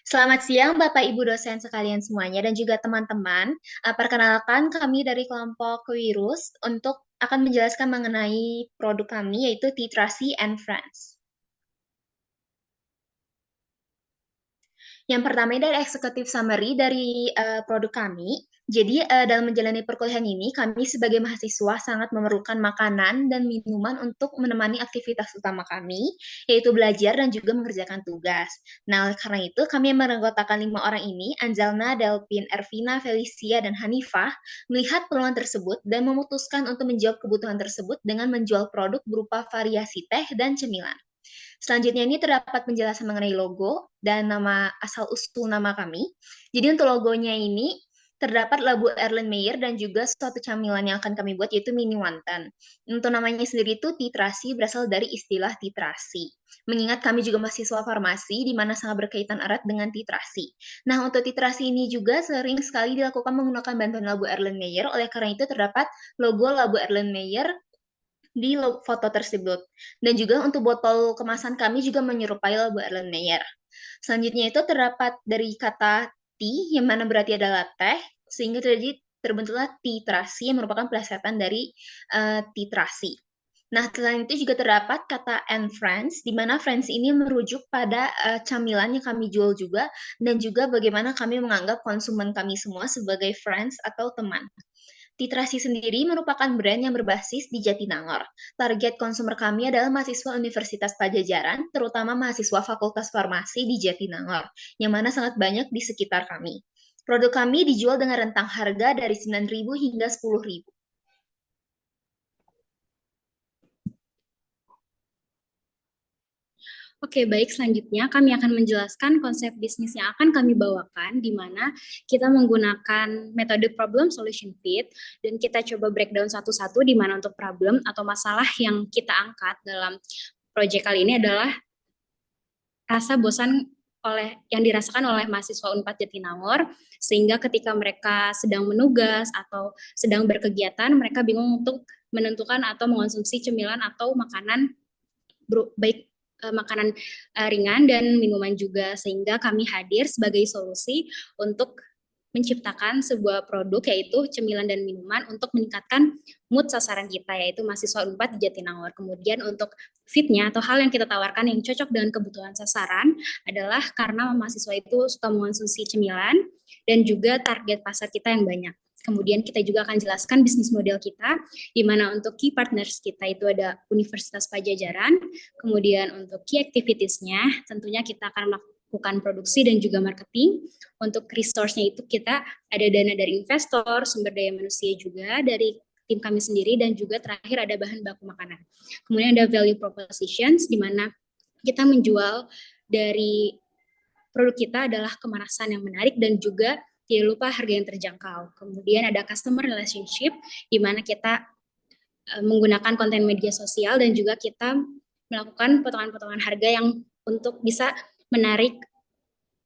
Selamat siang Bapak Ibu dosen sekalian semuanya dan juga teman-teman. Perkenalkan kami dari kelompok Kewirus untuk akan menjelaskan mengenai produk kami yaitu Titrasi and Friends. Yang pertama ini adalah executive summary dari produk kami. Jadi dalam menjalani perkuliahan ini, kami sebagai mahasiswa sangat memerlukan makanan dan minuman untuk menemani aktivitas utama kami, yaitu belajar dan juga mengerjakan tugas. Nah, oleh karena itu kami menganggotakan 5 orang ini, Anjalna, Delpin, Ervina, Felicia, dan Hanifah, melihat peluang tersebut dan memutuskan untuk menjawab kebutuhan tersebut dengan menjual produk berupa variasi teh dan cemilan. Selanjutnya ini terdapat penjelasan mengenai logo dan nama asal-usul nama kami. Jadi untuk logonya ini terdapat labu Erlenmeyer dan juga suatu camilan yang akan kami buat yaitu mini wonton. Untuk namanya sendiri itu titrasi berasal dari istilah titrasi. Mengingat kami juga mahasiswa farmasi di mana sangat berkaitan erat dengan titrasi. Nah, untuk titrasi ini juga sering sekali dilakukan menggunakan bantuan labu Erlenmeyer, oleh karena itu terdapat logo labu Erlenmeyer di foto tersebut. Dan juga untuk botol kemasan kami juga menyerupai logo Erlenmeyer. Selanjutnya itu terdapat dari kata tea, yang mana berarti adalah teh, sehingga terbentuklah titrasi yang merupakan plesetan dari titrasi. Nah, selain itu juga terdapat kata and friends, di mana friends ini merujuk pada camilan yang kami jual juga, dan juga bagaimana kami menganggap konsumen kami semua sebagai friends atau teman. Titrasi sendiri merupakan brand yang berbasis di Jatinangor. Target konsumer kami adalah mahasiswa Universitas Pajajaran, terutama mahasiswa Fakultas Farmasi di Jatinangor, yang mana sangat banyak di sekitar kami. Produk kami dijual dengan rentang harga dari 9.000 hingga 10.000. Oke, baik. Selanjutnya kami akan menjelaskan konsep bisnis yang akan kami bawakan, di mana kita menggunakan metode problem solution fit, dan kita coba breakdown satu-satu, di mana untuk problem atau masalah yang kita angkat dalam proyek kali ini adalah rasa bosan yang dirasakan oleh mahasiswa Unpad Jatinangor, sehingga ketika mereka sedang menugas atau sedang berkegiatan, mereka bingung untuk menentukan atau mengonsumsi cemilan atau makanan baik makanan ringan dan minuman juga, sehingga kami hadir sebagai solusi untuk menciptakan sebuah produk yaitu cemilan dan minuman untuk meningkatkan mood sasaran kita, yaitu mahasiswa Unpad di Jatinangor. Kemudian untuk fitnya atau hal yang kita tawarkan yang cocok dengan kebutuhan sasaran adalah karena mahasiswa itu suka mengonsumsi cemilan dan juga target pasar kita yang banyak. Kemudian kita juga akan jelaskan bisnis model kita, di mana untuk key partners kita itu ada Universitas Pajajaran, kemudian untuk key activitiesnya tentunya kita akan melakukan produksi dan juga marketing. Untuk resource-nya itu kita ada dana dari investor, sumber daya manusia juga dari tim kami sendiri, dan juga terakhir ada bahan baku makanan. Kemudian ada value propositions, di mana kita menjual dari produk kita adalah kemanasan yang menarik dan juga tidak lupa harga yang terjangkau. Kemudian ada customer relationship, di mana kita menggunakan konten media sosial dan juga kita melakukan potongan-potongan harga yang untuk bisa menarik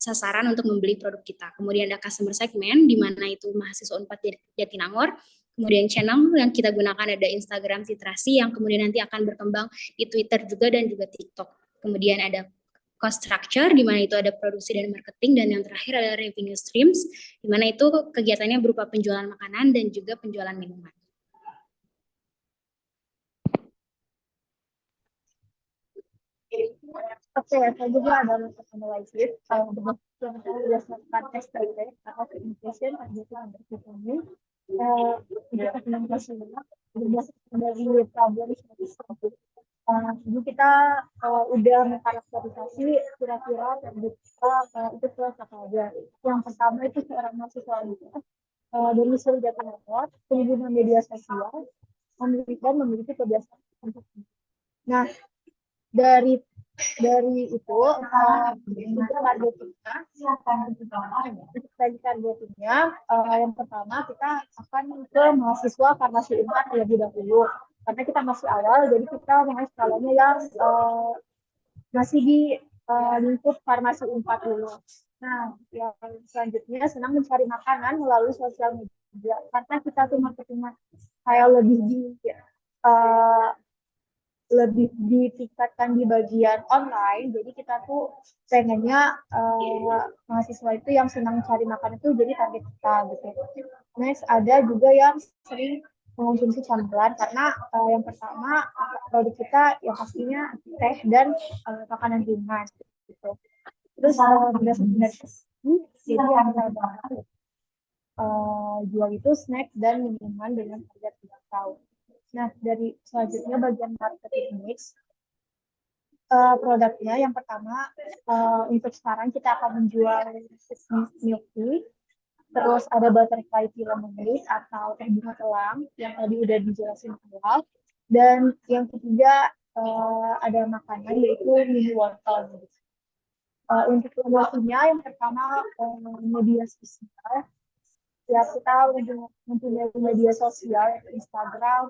sasaran untuk membeli produk kita. Kemudian ada customer segment, di mana itu mahasiswa Unpad Jatinangor. Kemudian channel yang kita gunakan ada Instagram Titrasi, yang kemudian nanti akan berkembang di Twitter juga dan juga TikTok. Kemudian ada cost structure, di mana itu ada produksi dan marketing, dan yang terakhir ada revenue streams, di mana itu kegiatannya berupa penjualan makanan dan juga penjualan minuman. Oke, saya juga ada untuk analisis berdasarkan STB atau communication targeting ini tidak komunikasi berdasarkan dari problem seperti jadi kita udah mengkarakterisasi kira-kira target kita itu apa aja. Yang pertama itu seorang mahasiswa domisili Jakarta, pengguna media sosial, memiliki kebiasaan untuk. Nah, dari itu untuk targetnya yang pertama kita akan ke mahasiswa farmasi Unpad terlebih dahulu, karena kita masih awal, jadi kita mau skalanya yang masih di lingkup farmasi Unpad dulu. Nah, yang selanjutnya senang mencari makanan melalui sosial media, karena kita tuh marketingnya kayak lebih di lebih ditingkatkan di bagian online. Jadi kita tuh pengennya mahasiswa itu yang senang cari makan itu jadi target kita gitu. Next ada juga yang sering mengonsumsi camilan karena yang pertama produk kita yang pastinya teh dan makanan ringan gitu. Terus berdasarkan dari jadi yang kita jual itu snack dan minuman dengan harga terjangkau. Nah, dari selanjutnya bagian marketing mix, produknya yang pertama untuk sekarang kita akan menjual milk tea, terus ada butterfly tea lemonade atau teh bunga telang yang tadi udah dijelasin awal, dan yang ketiga ada makanan yaitu mini wortel. Untuk promosinya yang pertama media sosial, ya kita mempunyai media sosial Instagram,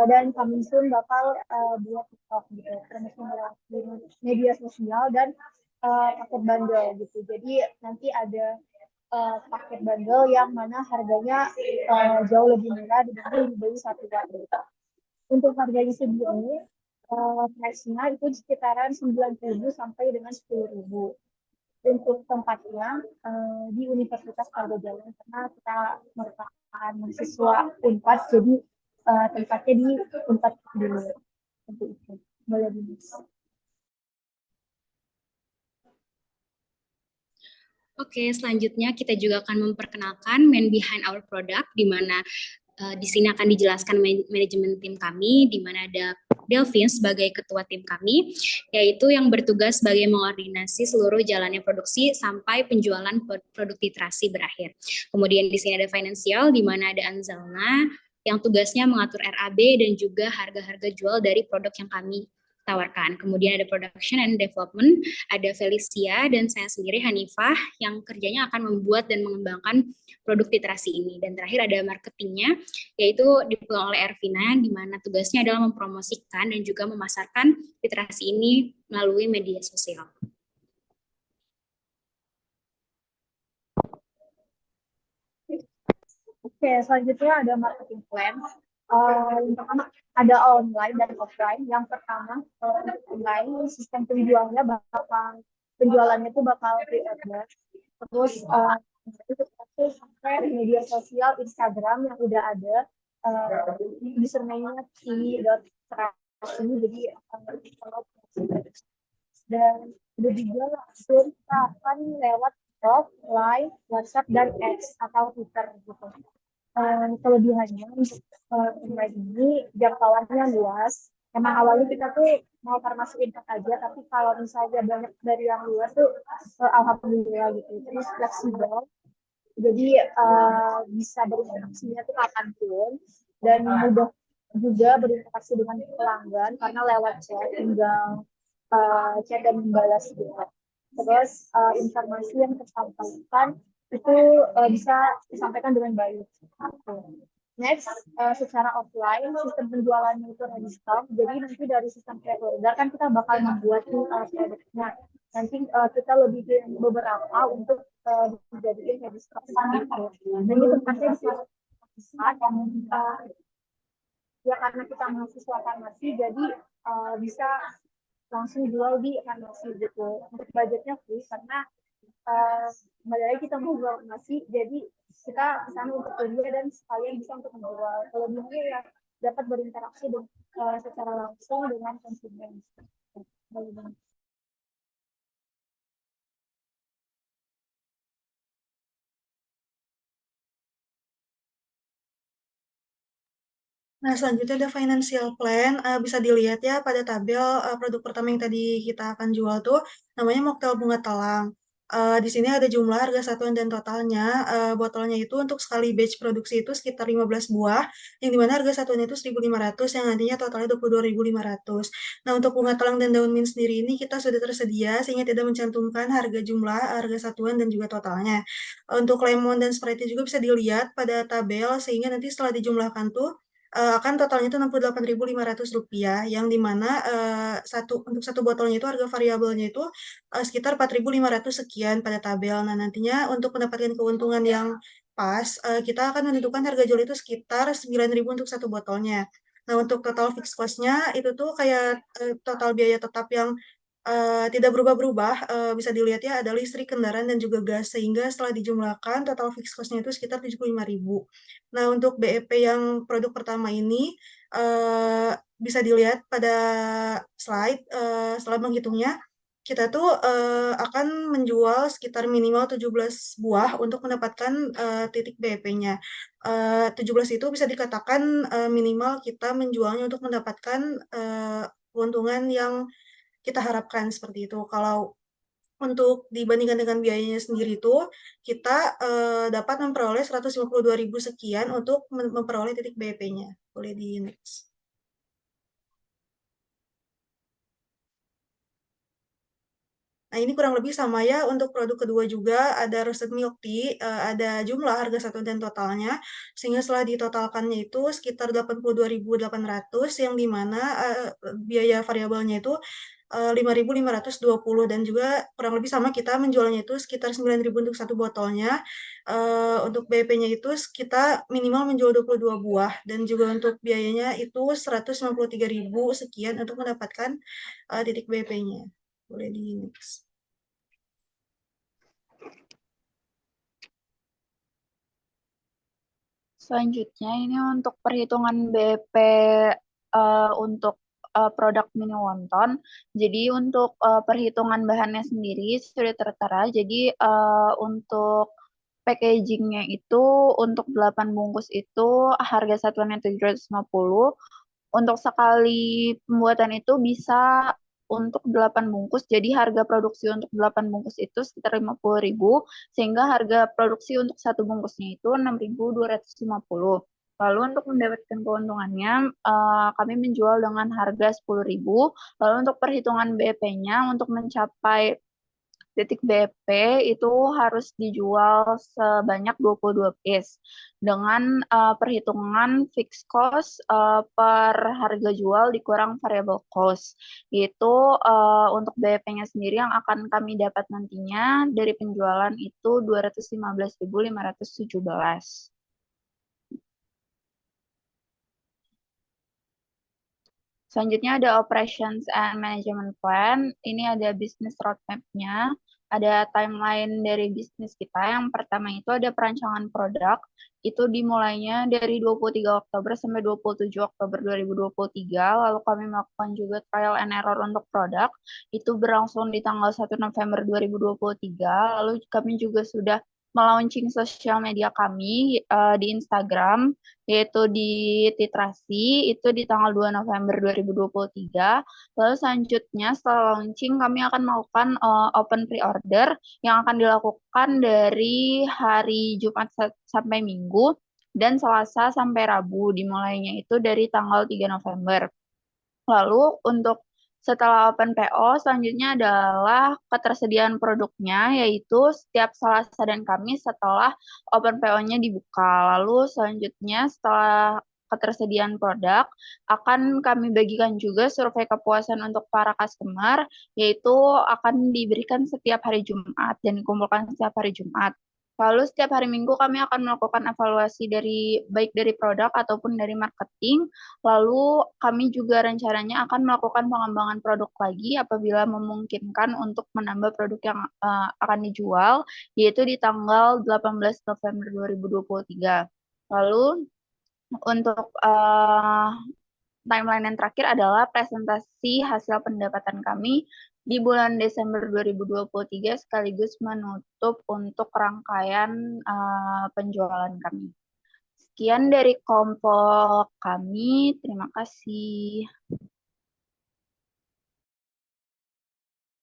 dan kami soon bakal buat TikTok gitu, promosi melalui media sosial dan paket bundle gitu. Jadi nanti ada paket bundle yang mana harganya jauh lebih murah dibanding dibeli satu kali. Untuk harganya sendiri, price-nya itu sekitaran 9.000 sampai dengan 10.000. Untuk tempatnya di Universitas Pajajaran karena kita merupakan mahasiswa Unpad, jadi tempatnya di Unpad dulu. Untuk itu boleh dimas. Oke, selanjutnya kita juga akan memperkenalkan man behind our product, di mana di sini akan dijelaskan manajemen tim kami, di mana ada Delvin sebagai ketua tim kami, yaitu yang bertugas sebagai mengordinasi seluruh jalannya produksi sampai penjualan produk literasi berakhir. Kemudian di sini ada finansial, di mana ada Anzalna, yang tugasnya mengatur RAB dan juga harga-harga jual dari produk yang kami tawarkan. Kemudian ada production and development, ada Felicia dan saya sendiri Hanifah yang kerjanya akan membuat dan mengembangkan produk literasi ini. Dan terakhir ada marketingnya, yaitu dipegang oleh Ervina, di mana tugasnya adalah mempromosikan dan juga memasarkan literasi ini melalui media sosial. Oke, selanjutnya ada marketing plan. Yang pertama ada online dan offline. Yang pertama online, sistem penjualannya itu bakal pre-order. Terus itu sampai media sosial Instagram yang udah ada, username-nya t.trasi, jadi dan udah juga langsung kita akan lewat blog, live, WhatsApp, dan X atau Twitter gitu. Kelebihannya untuk online ini jangkauannya luas. Emang awalnya kita tuh mau farmasi impact aja, tapi kalau misalnya banyak dari yang luas tuh alhamdulillah gitu. Terus fleksibel, jadi bisa berinteraksinya tuh kapanpun dan mudah juga berinteraksi dengan pelanggan karena lewat chat, tinggal chat dan membalas gitu. Terus informasi yang tersampaikan itu bisa disampaikan dengan baik. Next, secara offline, sistem penjualannya itu ready stock. Jadi nanti dari sistem pre-order kan kita bakal membuat produknya. Nanti kita lebih beberapa untuk dijadikan ready stock. Dan itu tempatnya di saat yang ya karena kita mahasiswa farmasi, jadi bisa langsung jual di farmasi gitu. Untuk budgetnya free karena kembali kita mau jual farmasi, jadi kita kesana untuk kuliah dan sekalian bisa untuk menjual. Kalau lebihnya ya dapat berinteraksi secara langsung dengan konsumen. Nah, selanjutnya ada financial plan. Bisa dilihat ya pada tabel produk pertama yang tadi kita akan jual tuh namanya mocktail bunga telang. Di sini ada jumlah harga satuan dan totalnya. Botolnya itu untuk sekali batch produksi itu sekitar 15 buah, yang dimana harga satuannya itu 1.500, yang nantinya totalnya 22.500. Nah, untuk bunga telang dan daun mint sendiri ini kita sudah tersedia sehingga tidak mencantumkan harga jumlah, harga satuan dan juga totalnya. Untuk lemon dan Sprite juga bisa dilihat pada tabel sehingga nanti setelah dijumlahkan tuh akan totalnya itu Rp68.500, yang dimana untuk satu botolnya itu harga variabelnya itu sekitar 4.500 sekian pada tabel. Nah, nantinya untuk mendapatkan keuntungan yang pas, kita akan menentukan harga jual itu sekitar 9.000 untuk satu botolnya. Nah, untuk total fixed cost-nya itu tuh kayak total biaya tetap yang tidak berubah-berubah, bisa dilihat ya ada listrik, kendaraan, dan juga gas. Sehingga setelah dijumlahkan total fixed cost-nya itu sekitar 75.000. Nah, untuk BEP yang produk pertama ini bisa dilihat pada slide setelah menghitungnya kita tuh akan menjual sekitar minimal 17 buah untuk mendapatkan titik BEP-nya. 17 itu bisa dikatakan minimal kita menjualnya untuk mendapatkan keuntungan yang kita harapkan seperti itu. Kalau untuk dibandingkan dengan biayanya sendiri itu, kita dapat memperoleh 152.000 sekian untuk memperoleh titik BEP-nya. Boleh di next. Nah, ini kurang lebih sama ya untuk produk kedua juga, ada roasted milk tea, ada jumlah harga satu dan totalnya, sehingga setelah ditotalkannya itu sekitar 82.800, yang dimana biaya variabelnya itu 5.520, dan juga kurang lebih sama kita menjualnya itu sekitar 9.000 untuk satu botolnya. Untuk BEP-nya itu kita minimal menjual 22 buah, dan juga untuk biayanya itu 153.000 sekian untuk mendapatkan titik BEP-nya. Boleh di next. Selanjutnya ini untuk perhitungan BP untuk produk mini wonton. Jadi untuk perhitungan bahannya sendiri sudah tertera. Jadi untuk packagingnya itu untuk 8 bungkus itu harga satuannya 750. Untuk sekali pembuatan itu bisa untuk 8 bungkus, jadi harga produksi untuk 8 bungkus itu sekitar 50.000, sehingga harga produksi untuk satu bungkusnya itu 6.250. Lalu untuk mendapatkan keuntungannya, kami menjual dengan harga 10.000. Lalu untuk perhitungan BP-nya, untuk mencapai titik BP itu harus dijual sebanyak 22 piece dengan perhitungan fixed cost per harga jual dikurang variable cost. Itu untuk BP-nya sendiri yang akan kami dapat nantinya dari penjualan itu 215.517. Selanjutnya ada Operations and Management Plan. Ini ada Business Roadmap-nya, ada timeline dari bisnis kita. Yang pertama itu ada perancangan produk. Itu dimulainya dari 23 Oktober sampai 27 Oktober 2023. Lalu kami melakukan juga trial and error untuk produk. Itu berlangsung di tanggal 1 November 2023. Lalu kami juga sudah melaunching sosial media kami di Instagram, yaitu di Titrasi, itu di tanggal 2 November 2023. Lalu selanjutnya setelah launching, kami akan melakukan open pre-order yang akan dilakukan dari hari Jumat sampai Minggu, dan Selasa sampai Rabu, dimulainya itu dari tanggal 3 November. Lalu untuk setelah open PO, selanjutnya adalah ketersediaan produknya, yaitu setiap Selasa dan Kamis setelah open PO-nya dibuka. Lalu selanjutnya setelah ketersediaan produk, akan kami bagikan juga survei kepuasan untuk para customer, yaitu akan diberikan setiap hari Jumat dan dikumpulkan setiap hari Jumat. Lalu setiap hari Minggu kami akan melakukan evaluasi baik dari produk ataupun dari marketing. Lalu kami juga rencananya akan melakukan pengembangan produk lagi apabila memungkinkan untuk menambah produk yang akan dijual, yaitu di tanggal 18 November 2023. Lalu untuk timeline yang terakhir adalah presentasi hasil pendapatan kami di bulan Desember 2023 sekaligus menutup untuk rangkaian penjualan kami. Sekian dari kelompok kami, terima kasih.